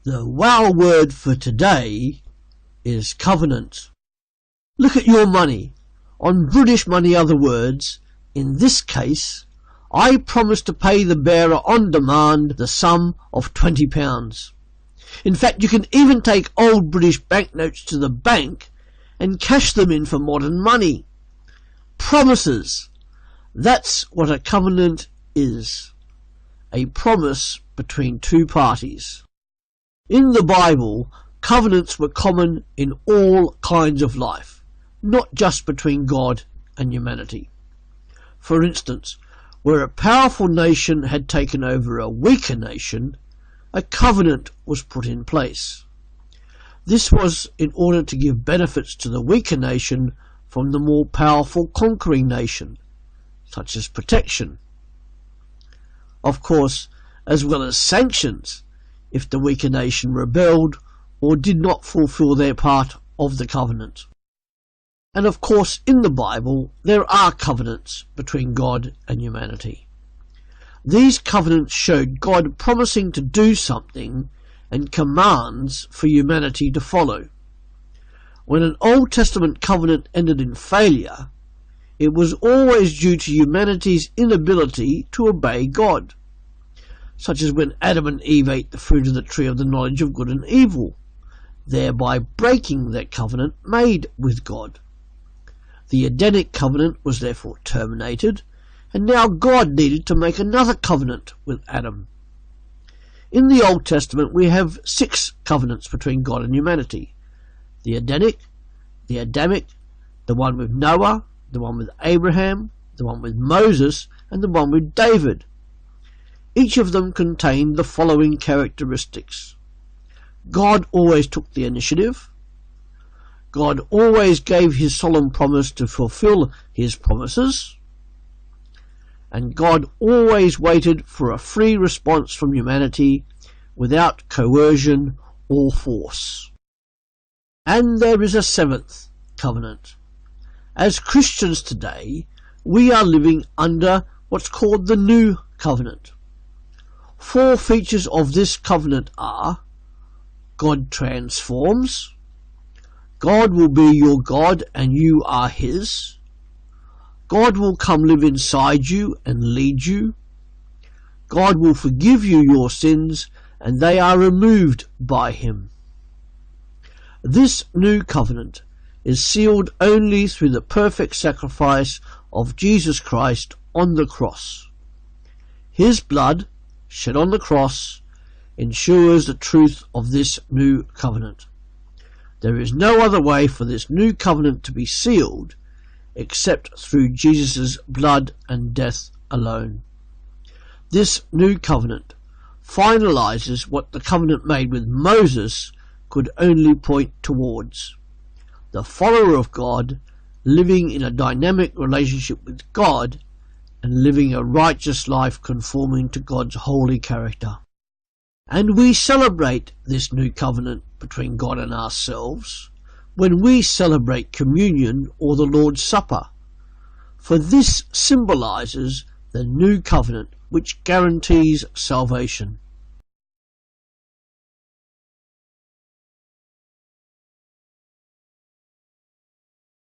The wow word for today is covenant. Look at your money. On British money, other words, in this case, I promise to pay the bearer on demand the sum of £20. In fact, you can even take old British banknotes to the bank and cash them in for modern money. Promises. That's what a covenant is. A promise between two parties. In the Bible, covenants were common in all kinds of life, not just between God and humanity. For instance, where a powerful nation had taken over a weaker nation, a covenant was put in place. This was in order to give benefits to the weaker nation from the more powerful conquering nation, such as protection. Of course, as well as sanctions, if the weaker nation rebelled or did not fulfill their part of the covenant. And of course, in the Bible, there are covenants between God and humanity. These covenants showed God promising to do something and commands for humanity to follow. When an Old Testament covenant ended in failure, it was always due to humanity's inability to obey God, such as when Adam and Eve ate the fruit of the tree of the knowledge of good and evil, thereby breaking their covenant made with God. The Edenic covenant was therefore terminated, and now God needed to make another covenant with Adam. In the Old Testament we have 6 covenants between God and humanity. The Edenic, the Adamic, the one with Noah, the one with Abraham, the one with Moses, and the one with David. Each of them contained the following characteristics. God always took the initiative. God always gave his solemn promise to fulfill his promises. And God always waited for a free response from humanity without coercion or force. And there is a 7th covenant. As Christians today, we are living under what's called the New Covenant. 4 features of this covenant are: God transforms, God will be your God and you are his, God will come live inside you and lead you, God will forgive you your sins and they are removed by him. This new covenant is sealed only through the perfect sacrifice of Jesus Christ on the cross. His blood, shed on the cross, ensures the truth of this new covenant. There is no other way for this new covenant to be sealed except through Jesus' blood and death alone. This new covenant finalizes what the covenant made with Moses could only point towards: the follower of God living in a dynamic relationship with God and living a righteous life conforming to God's holy character. And we celebrate this new covenant between God and ourselves when we celebrate communion or the Lord's Supper, for this symbolizes the new covenant which guarantees salvation.